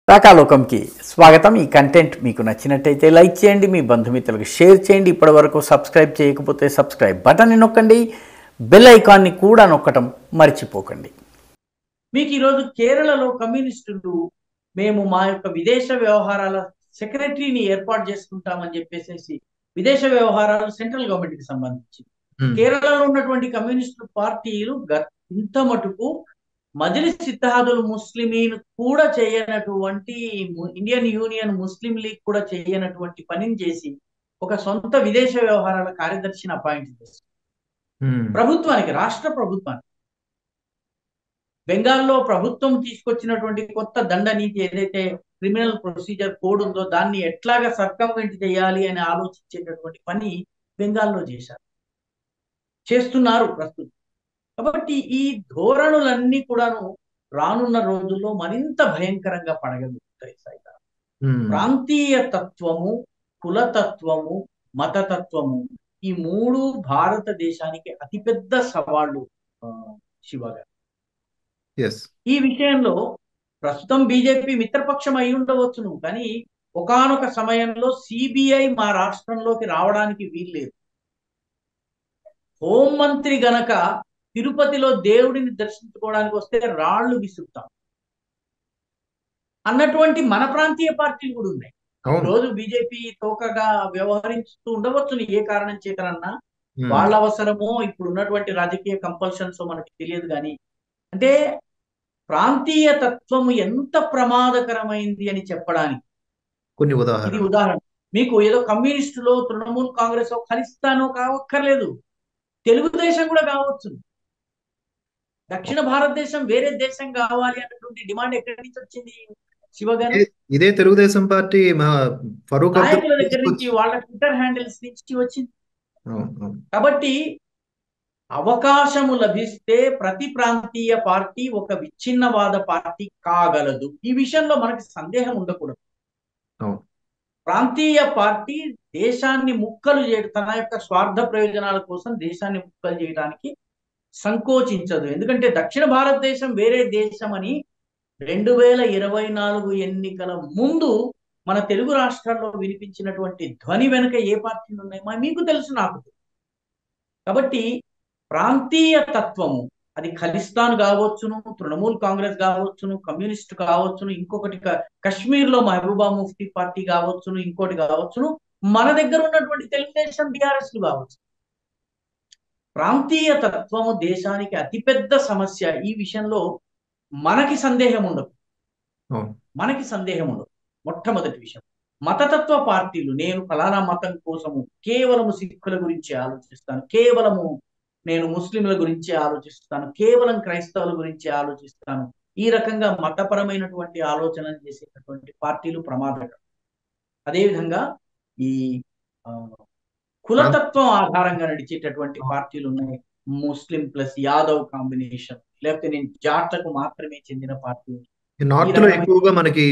రాకాలోకంకి స్వాగతం. ఈ కంటెంట్ మీకు నచ్చినట్టయితే లైక్ చేయండి, మీ బంధుమిత్రులకు షేర్ చేయండి. ఇప్పటివరకు సబ్స్క్రైబ్ చేయకపోతే సబ్స్క్రైబ్ బటన్ని నొక్కండి, బెల్ ఐకాన్ని కూడా నొక్కటం మర్చిపోకండి. మీకు ఈరోజు కేరళలో కమ్యూనిస్టులు మేము మా యొక్క విదేశ వ్యవహారాల సెక్రటరీని ఏర్పాటు చేసుకుంటామని చెప్పేసి విదేశ వ్యవహారాలు సెంట్రల్ గవర్నమెంట్ కి సంబంధించి కేరళలో ఉన్నటువంటి కమ్యూనిస్టు పార్టీలు ఇంత మటుకు మజ్లిస్ ఇత్తహాదుల్ ముస్లిమీన్ కూడా చేయనటువంటి ఇండియన్ యూనియన్ ముస్లిం లీగ్ కూడా చేయనటువంటి పనిని చేసి ఒక సొంత విదేశ వ్యవహారాల కార్యదర్శిని అపాయింట్ చేస్తారు ప్రభుత్వానికి, రాష్ట్ర ప్రభుత్వానికి. బెంగాల్లో ప్రభుత్వం తీసుకొచ్చినటువంటి కొత్త దండ నీతి ఏదైతే క్రిమినల్ ప్రొసీజర్ కోడ్ ఉందో దాన్ని ఎట్లాగా సర్కంవెంట్ చేయాలి అని ఆలోచించేటటువంటి పని బెంగాల్లో చేస్తున్నారు ప్రస్తుతం. కాబట్టి ఈ ధోరణులన్నీ కూడాను రానున్న రోజుల్లో మరింత భయంకరంగా పడగలుగుతాయి. ప్రాంతీయ తత్వము, కులతత్వము, మతతత్వము ఈ మూడు భారతదేశానికి అతిపెద్ద సవాళ్లు. శివగారు, ఈ విషయంలో ప్రస్తుతం బీజేపీ మిత్రపక్షం అయి ఉండవచ్చును, కానీ ఒకానొక సమయంలో సిబిఐ మా రాష్ట్రంలోకి రావడానికి వీల్లేదు. హోంమంత్రి గనక తిరుపతిలో దేవుడిని దర్శించుకోవడానికి వస్తే రాళ్లు విసురుతాం అన్నటువంటి మన ప్రాంతీయ పార్టీలు కూడా ఉన్నాయి. రోజు బీజేపీ తోకగా వ్యవహరిస్తూ ఉండవచ్చును, ఏ కారణం చేతనన్నా వాళ్ళ అవసరమో ఇప్పుడు ఉన్నటువంటి రాజకీయ కంపల్షన్స్ మనకి తెలియదు. కానీ అంటే ప్రాంతీయ తత్వము ఎంత ప్రమాదకరమైంది అని చెప్పడానికి కొన్ని ఇది ఉదాహరణ. మీకు ఏదో కమ్యూనిస్టులో తృణమూల్ కాంగ్రెస్ ఖలిస్తానో కావక్కర్లేదు, తెలుగుదేశం కూడా కావచ్చు. దక్షిణ భారతదేశం వేరే దేశం కావాలి అన్నటువంటి డిమాండ్ ఎక్కడి నుంచి వచ్చింది శివగారు? ఇదే తెలుగుదేశం పార్టీ నాయకుల దగ్గర నుంచి, వాళ్ళ ట్విట్టర్ హ్యాండిల్స్ నుంచి వచ్చింది. కాబట్టి అవకాశము లభిస్తే ప్రతి ప్రాంతీయ పార్టీ ఒక విచ్ఛిన్నవాద పార్టీ కాగలదు. ఈ విషయంలో మనకి సందేహం ఉండకూడదు. ప్రాంతీయ పార్టీ దేశాన్ని ముక్కలు చేయడం, తన యొక్క స్వార్థ ప్రయోజనాల కోసం దేశాన్ని ముక్కలు చేయడానికి సంకోచించదు. ఎందుకంటే దక్షిణ భారతదేశం వేరే దేశం అని 2024 ఎన్నికల ముందు మన తెలుగు రాష్ట్రాల్లో వినిపించినటువంటి ధ్వని వెనుక ఏ పార్టీలు ఉన్నాయి మీకు తెలుసు, నాకు. కాబట్టి ప్రాంతీయ తత్వము, అది ఖలిస్తాన్ కావచ్చును, తృణమూల్ కాంగ్రెస్ కావచ్చును, కమ్యూనిస్ట్ కావచ్చును, ఇంకొకటి కశ్మీర్లో మహబూబా ముఫ్తీ పార్టీ కావచ్చును, ఇంకోటి కావచ్చును, మన దగ్గర ఉన్నటువంటి తెలుగుదేశం బీఆర్ఎస్ కావచ్చు. ప్రాంతీయ తత్వము దేశానికి అతిపెద్ద సమస్య. ఈ విషయంలో మనకి సందేహం ఉండదు. మొట్టమొదటి విషయం, మతతత్వ పార్టీలు, నేను ఫలానా మతం కోసము కేవలము సిక్కుల గురించి ఆలోచిస్తాను, కేవలము నేను ముస్లింల గురించి ఆలోచిస్తాను, కేవలం క్రైస్తవుల గురించి ఆలోచిస్తాను, ఈ రకంగా మతపరమైనటువంటి ఆలోచనలు చేసేటటువంటి పార్టీలు ప్రమాదకరం. అదేవిధంగా ఈ కులతత్వం ఆధారంగా నడిచేటటువంటి పార్టీలు ఉన్నాయి. ముస్లిం ప్లస్ యాదవ్ కాంబినేషన్, లేకపోతే నేను జాట్లకు మాత్రమే చెందిన పార్టీ ఎక్కువగా మనకి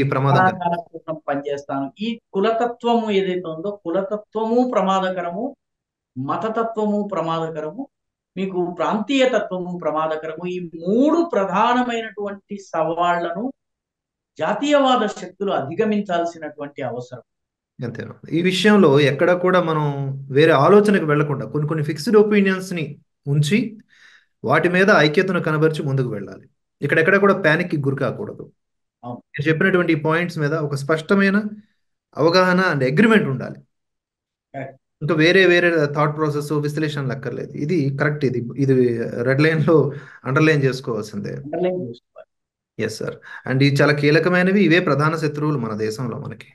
కోసం పనిచేస్తాను. ఈ కులతత్వము ఏదైతే ఉందో, కులతత్వము ప్రమాదకరము, మతతత్వము ప్రమాదకరము, మీకు ప్రాంతీయ తత్వము ప్రమాదకరము. ఈ మూడు ప్రధానమైనటువంటి సవాళ్లను జాతీయవాద శక్తులు అధిగమించాల్సినటువంటి అవసరం. అంతేనా? ఈ విషయంలో ఎక్కడ కూడా మనం వేరే ఆలోచనకు వెళ్లకుండా కొన్ని ఫిక్స్డ్ ఒపీనియన్స్ ని ఉంచి వాటి మీద ఐక్యతను కనబరిచి ముందుకు వెళ్ళాలి. ఇక్కడెక్కడ కూడా ప్యానిక్ కి గురి కాకూడదు. మీరు చెప్పినటువంటి పాయింట్స్ మీద ఒక స్పష్టమైన అవగాహన అండ్ అగ్రిమెంట్ ఉండాలి. ఇంకా వేరే థాట్ ప్రాసెస్, విశ్లేషణలు అక్కర్లేదు. ఇది కరెక్ట్. ఇది రెడ్ లైన్ లో అండర్లైన్ చేసుకోవాల్సిందే. Yes sir. అండ్ ఇది చాలా కీలకమైనవి. ఇవే ప్రధాన శత్రువులు మన దేశంలో మనకి.